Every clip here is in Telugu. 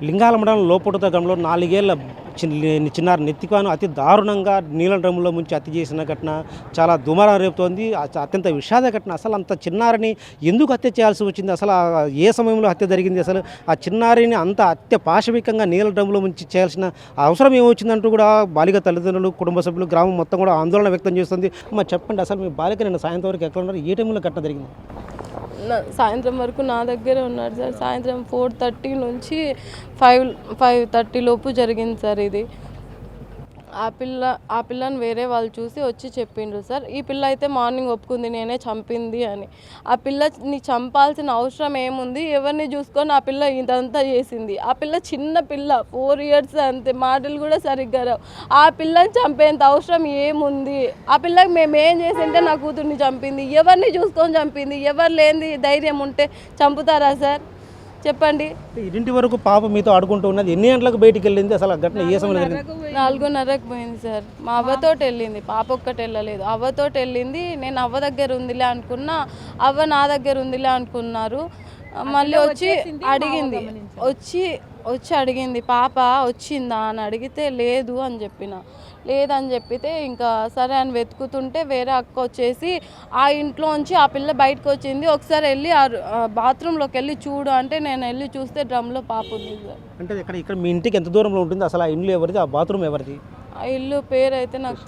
లింగాల మండలం లోపొడత గ్రామంలో 4 ఏళ్ల చిన్నారి నెత్తికాను అతి దారుణంగా నీలం డ్రమ్ములో ముంచి హత్య చేసిన ఘటన చాలా దుమారం రేపుతోంది. అత్యంత విషాద ఘటన. అసలు అంత చిన్నారిని ఎందుకు హత్య చేయాల్సి వచ్చింది? అసలు ఏ సమయంలో హత్య జరిగింది? అసలు ఆ చిన్నారిని అంత పాశవికంగా నీలం డ్రమ్ములో ముంచి చేయాల్సిన అవసరం ఏమొచ్చిందంటూ కూడా బాలిక తల్లిదండ్రులు, కుటుంబ సభ్యులు, గ్రామం మొత్తం కూడా ఆందోళన వ్యక్తం చేస్తుంది. అమ్మ చెప్పండి, అసలు మీ బాలిక నిన్న సాయంత్రం వరకు ఎక్కడ ఉన్నారు? ఏ టైంలో ఘటన జరిగింది? సాయంత్రం వరకు నా దగ్గరే ఉన్నాడు సార్. సాయంత్రం 4:30 నుంచి 5:30 లోపు జరిగింది సార్ ఇది. ఆ పిల్లని వేరే వాళ్ళు చూసి వచ్చి చెప్పిండ్రు సార్. ఈ పిల్ల అయితే మార్నింగ్ ఒప్పుకుంది నేనే చంపింది అని. ఆ పిల్లని చంపాల్సిన అవసరం ఏముంది? ఎవరిని చూసుకొని ఆ పిల్ల ఇదంతా చేసింది? ఆ పిల్ల చిన్న పిల్ల, 4 ఇయర్స్ అంతే, మాటలు కూడా సరిగ్గా రావు. ఆ పిల్లని చంపేంత అవసరం ఏముంది? ఆ పిల్లకి మేము ఏం చేసింటే నా కూతుర్ని చంపింది? ఎవరిని చూసుకొని చంపింది? ఎవరు లేని ధైర్యం ఉంటే చంపుతారా సార్? చెప్పండి. ఇంటి వరకు పాప మీతో ఆడుకుంటూ ఉన్నది. ఎన్ని గంటలకు బయటికి వెళ్ళింది? అసలు ఆ ఘటన ఏ సమయంలో జరిగింది? 4:30కి పోయింది సార్. మా అవ్వతోటి వెళ్ళింది, పాప ఒక్కటి వెళ్ళలేదు. అవ్వతోటి వెళ్ళింది. నేను అవ్వ దగ్గర ఉందిలే అనుకున్నా, అవ్వ నా దగ్గర ఉందిలే అనుకున్నారు. మళ్ళీ వచ్చి అడిగింది, వచ్చి అడిగింది పాప వచ్చిందా అని అడిగితే లేదు అని లేదని చెప్పితే ఇంకా సరే అని వెతుకుతుంటే వేరే అక్క వచ్చేసి ఆ ఇంట్లోంచి ఆ పిల్ల బయటకు వచ్చింది, ఒకసారి వెళ్ళి ఆ బాత్రూంలోకి వెళ్ళి చూడు అంటే నేను వెళ్ళి చూస్తే డ్రమ్లో పాప ఉంది సార్. అంటే ఇక్కడ మీ ఇంటికి ఎంత దూరంలో ఉంటుంది? అసలు ఆ ఇల్లు ఎవరిది? ఆ బాత్రూమ్ ఎవరిది? ఆ ఇల్లు పేరు అయితే నాకు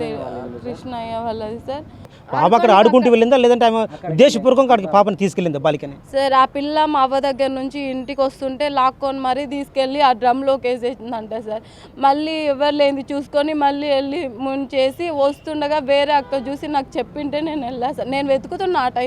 కృష్ణయ్య వాళ్ళది సార్. పాప అక్కడ ఆడుకుంటూ వెళ్ళిందా, లేదంటే ఆమె ఉద్దేశపూర్వకంగా అక్కడికి పాపని తీసుకెళ్ళిందా బాలికని? సార్ ఆ పిల్ల మా అవ్వ దగ్గర నుంచి ఇంటికి వస్తుంటే లాక్కొని మరీ తీసుకెళ్ళి ఆ డ్రమ్లోకి వేసేసిందంట సార్. మళ్ళీ ఎవరు లేనిది చూసుకొని మళ్ళీ వెళ్ళి ముంచేసి వస్తుండగా వేరే అక్క చూసి నాకు చెప్పింటే నేను వెళ్ళా సార్. నేను వెతుకుతున్నా ఆ టైం